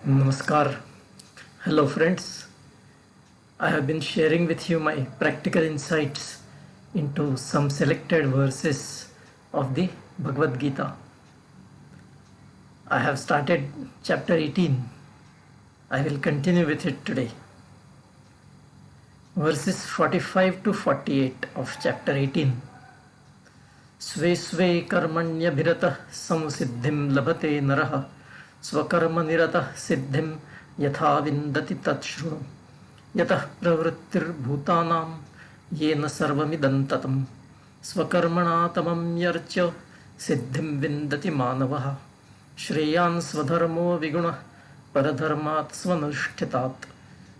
Namaskar. Hello, friends. I have been sharing with you my practical insights into some selected verses of the Bhagavad Gita. I have started chapter 18. I will continue with it today. Verses 45 to 48 of chapter 18. Sve sve karmanyabhiratah samusiddhim labhate narah स्वकर्म निरतः सिद्धिं यथा विन्दति तच्छृणु यतः प्रवृत्तिर्भूतानां येन सर्वमिदं ततं स्वकर्मणा तमं यर्च्य सिद्धिं विन्दति मानवः श्रेयान् स्वधर्मो विगुणः परधर्मात् स्वनुष्ठितात्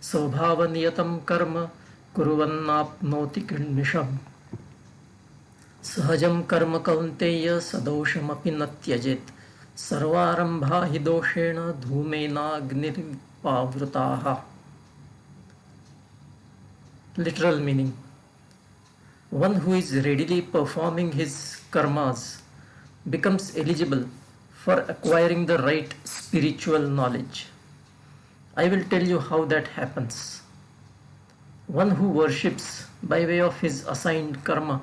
स्वभावनियतं कर्म कुर्वन्नाप्नोति किल्बिषम् सहजं कर्म कौन्तेय सदोषमपि न त्यजेत् सर्वारंभा हि दोषेण धूमेनाग्निर्पावृताः. Literal meaning: one who is readily performing his karmas becomes eligible for acquiring the right spiritual knowledge. I will tell you how that happens. One who worships by way of his assigned karma,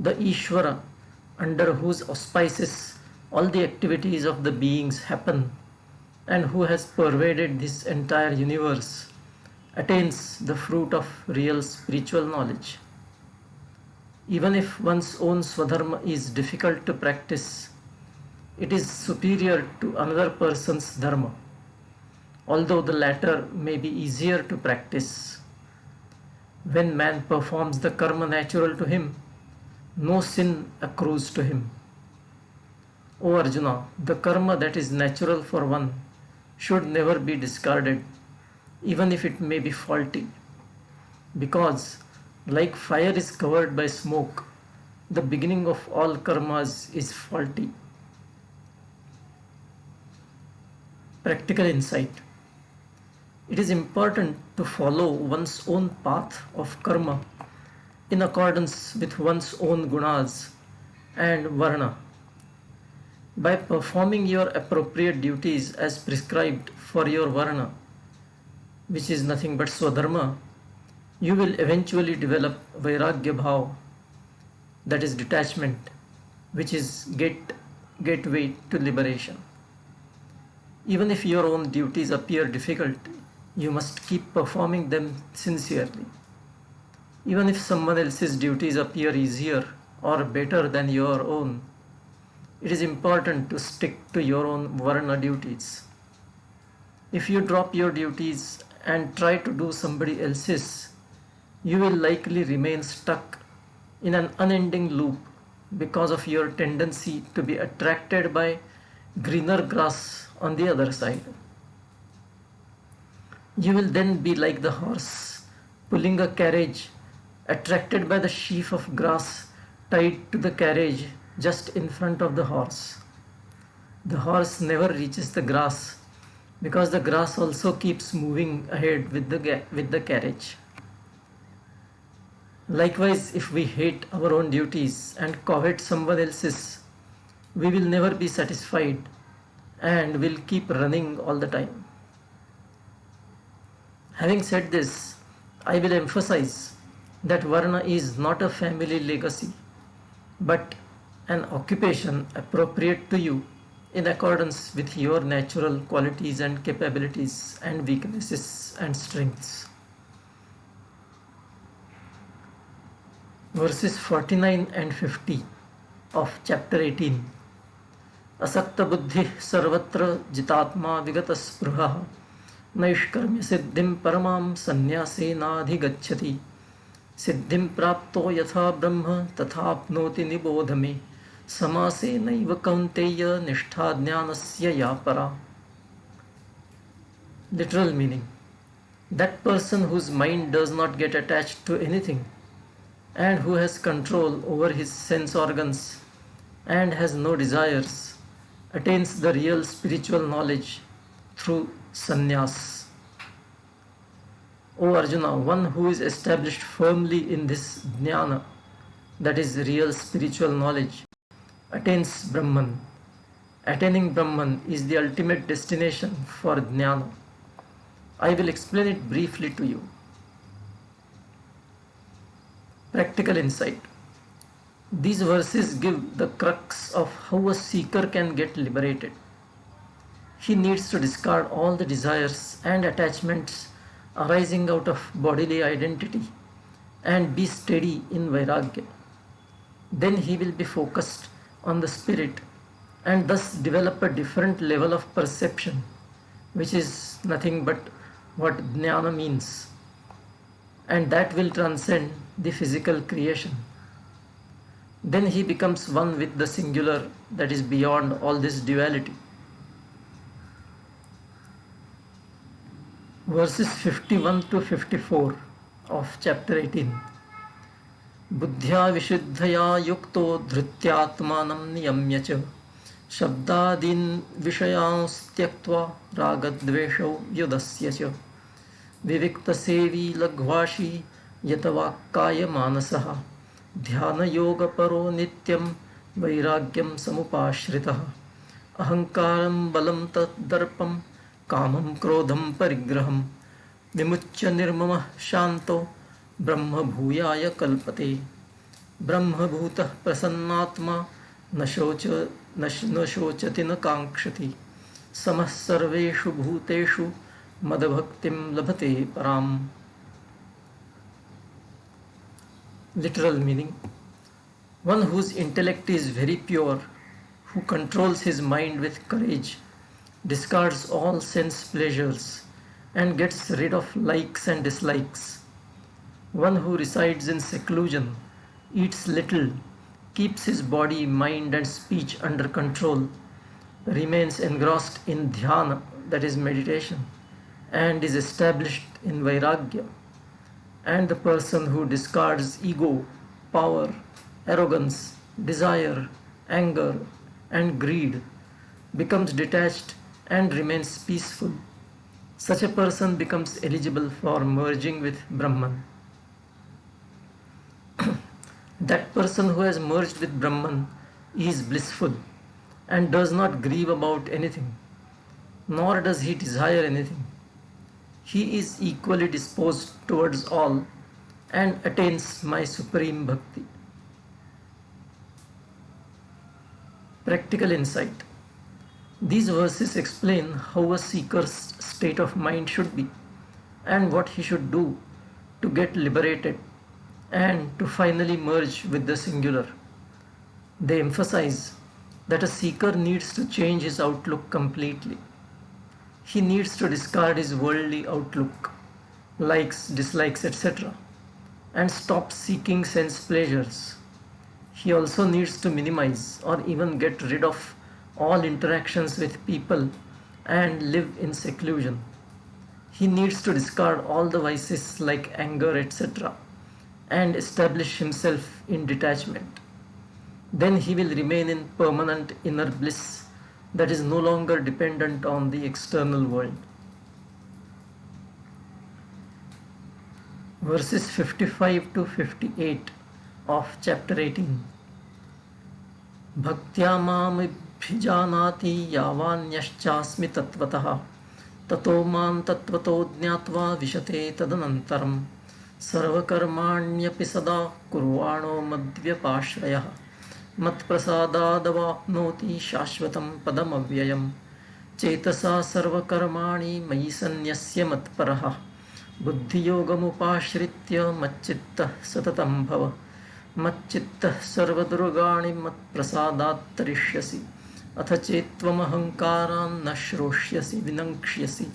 the Ishvara under whose auspices all the activities of the beings happen, and who has pervaded this entire universe, attains the fruit of real spiritual knowledge. Even if one's own swadharma is difficult to practice, it is superior to another person's dharma, although the latter may be easier to practice. When man performs the karma natural to him, no sin accrues to him. O Arjuna, the karma that is natural for one should never be discarded, even if it may be faulty, because, like fire is covered by smoke, the beginning of all karmas is faulty. Practical insight: it is important to follow one's own path of karma in accordance with one's own gunas and varna. By performing your appropriate duties as prescribed for your varna, which is nothing but swadharma, you will eventually develop vairagya bhav, that is detachment, which is gateway to liberation. Even if your own duties appear difficult, you must keep performing them sincerely. Even if someone else's duties appear easier or better than your own, it is important to stick to your own varna duties. If you drop your duties and try to do somebody else's, you will likely remain stuck in an unending loop because of your tendency to be attracted by greener grass on the other side. You will then be like the horse pulling a carriage, attracted by the sheaf of grass tied to the carriage just in front of the horse. The horse never reaches the grass because the grass also keeps moving ahead with the carriage. Likewise, if we hate our own duties and covet someone else's, we will never be satisfied and will keep running all the time. Having said this, I will emphasize that varna is not a family legacy, but an occupation appropriate to you in accordance with your natural qualities and capabilities and weaknesses and strengths. Verses 49 and 50 of chapter 18. Asakta buddhi sarvatra jitatma vigata spruha naishkarmya siddhim paramam sannyasena adhigacchati siddhim prapto yatha brahma tathapnoti nibodhame samase naiva kaunteya nishtha jnanasya yapara. Literal meaning: that person whose mind does not get attached to anything and who has control over his sense organs and has no desires attains the real spiritual knowledge through sannyas. O Arjuna, one who is established firmly in this jnana, that is real spiritual knowledge, attains Brahman. Attaining Brahman is the ultimate destination for Jnana. I will explain it briefly to you. Practical insight. These verses give the crux of how a seeker can get liberated. He needs to discard all the desires and attachments arising out of bodily identity and be steady in Vairagya. Then he will be focused on the spirit and thus develop a different level of perception, which is nothing but what Jnana means, and that will transcend the physical creation. Then he becomes one with the singular that is beyond all this duality. Verses 51 to 54 of chapter 18. बुद्ध्या विशुद्धया युक्तो धृत्यात्मानं नियम्य च शब्दादीन् विषयांस्त्यक्त्वा रागद्वेषौ युधस्य च विविक्तसेवी लघ्वाशी यतवाक्कायमानसः ध्यानयोगपरो नित्यं वैराग्यं समुपाश्रितः अहङ्कारं बलं तद्दर्पं कामं क्रोधं परिग्रहं विमुच्य निर्ममः शान्तो ब्रह्मभूयाय कल्पते ब्रह्मभूतः प्रसन्नात्मा न शोचति न काङ्क्षति समः सर्वेषु भूतेषु मदभक्तिं लभते पराम्. Literal meaning: one whose intellect is very pure, who controls his mind with courage, discards all sense pleasures, and gets rid of likes and dislikes. One who resides in seclusion, eats little, keeps his body, mind, and speech under control, remains engrossed in dhyana, that is meditation, and is established in vairagya. And the person who discards ego, power, arrogance, desire, anger, and greed becomes detached and remains peaceful. Such a person becomes eligible for merging with Brahman. That person who has merged with Brahman is blissful and does not grieve about anything, nor does he desire anything. He is equally disposed towards all and attains my supreme bhakti. Practical insight. These verses explain how a seeker's state of mind should be and what he should do to get liberated and to finally merge with the singular. They emphasize that a seeker needs to change his outlook completely. He needs to discard his worldly outlook, likes, dislikes, etc., and stop seeking sense pleasures. He also needs to minimize or even get rid of all interactions with people and live in seclusion. He needs to discard all the vices like anger, etc., and establish himself in detachment. Then he will remain in permanent inner bliss that is no longer dependent on the external world. Verses 55 to 58 of chapter 18. Bhaktya mamibhijanati yavanyashchasmi tatvatah tato mam tatvato jnatva vishate tadanantaram sarvakarmanyapi sada kurvano madvyapashrayah मत्प्रसादादवाप्नोति शाश्वतं पदमव्ययं चेतसा सर्वकर्माणि मयि सन्न्यस्य मत्परः बुद्धियोगमुपाश्रित्य मच्चित्तः सततं भव मच्चित्तः सर्वदुर्गाणि मत्प्रसादात् तरिष्यसि अथ चेत्त्वमहङ्कारान् न श्रोष्यसि विनङ्क्ष्यसि.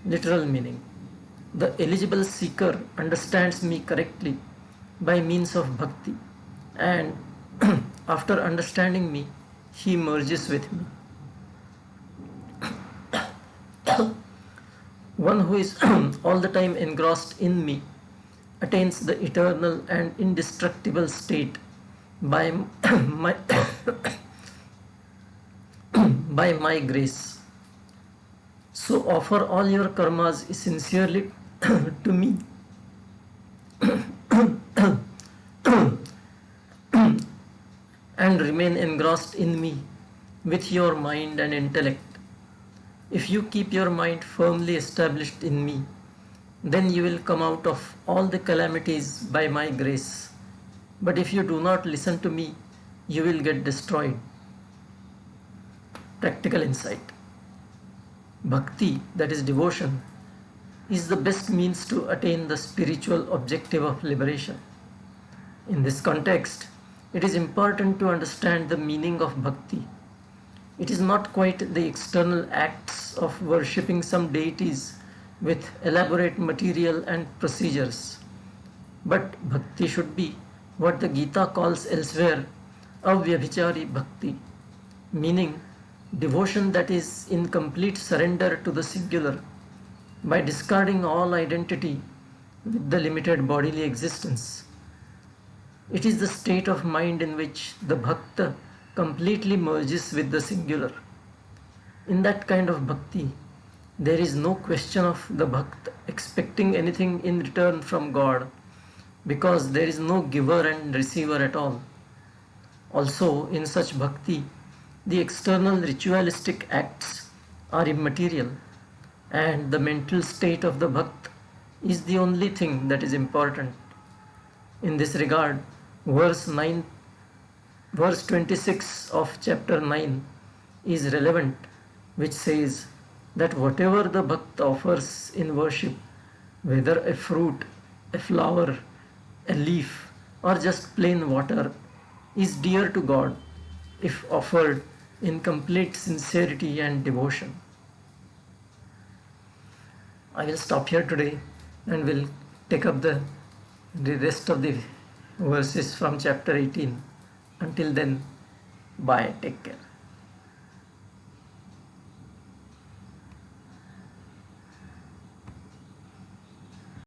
Literal meaning: the eligible seeker understands me correctly by means of bhakti, and after understanding me, he merges with me. One who is all the time engrossed in me attains the eternal and indestructible state by my, by my grace. So offer all your karmas sincerely to me and remain engrossed in me with your mind and intellect. If you keep your mind firmly established in me, then you will come out of all the calamities by my grace. But if you do not listen to me, you will get destroyed. Practical insight. Bhakti, that is devotion, is the best means to attain the spiritual objective of liberation. In this context, it is important to understand the meaning of bhakti. It is not quite the external acts of worshipping some deities with elaborate material and procedures, but bhakti should be what the Gita calls elsewhere avyabhichari bhakti, meaning devotion that is in complete surrender to the singular by discarding all identity with the limited bodily existence. It is the state of mind in which the bhakta completely merges with the singular. In that kind of bhakti, there is no question of the bhakta expecting anything in return from God, because there is no giver and receiver at all. Also, in such bhakti, the external ritualistic acts are immaterial, and the mental state of the bhakt is the only thing that is important. In this regard, verse 26 of chapter 9 is relevant, which says that whatever the bhakt offers in worship, whether a fruit, a flower, a leaf, or just plain water, is dear to God if offered in complete sincerity and devotion. I will stop here today and will take up the rest of the verses from chapter 18. Until then, bye, take care.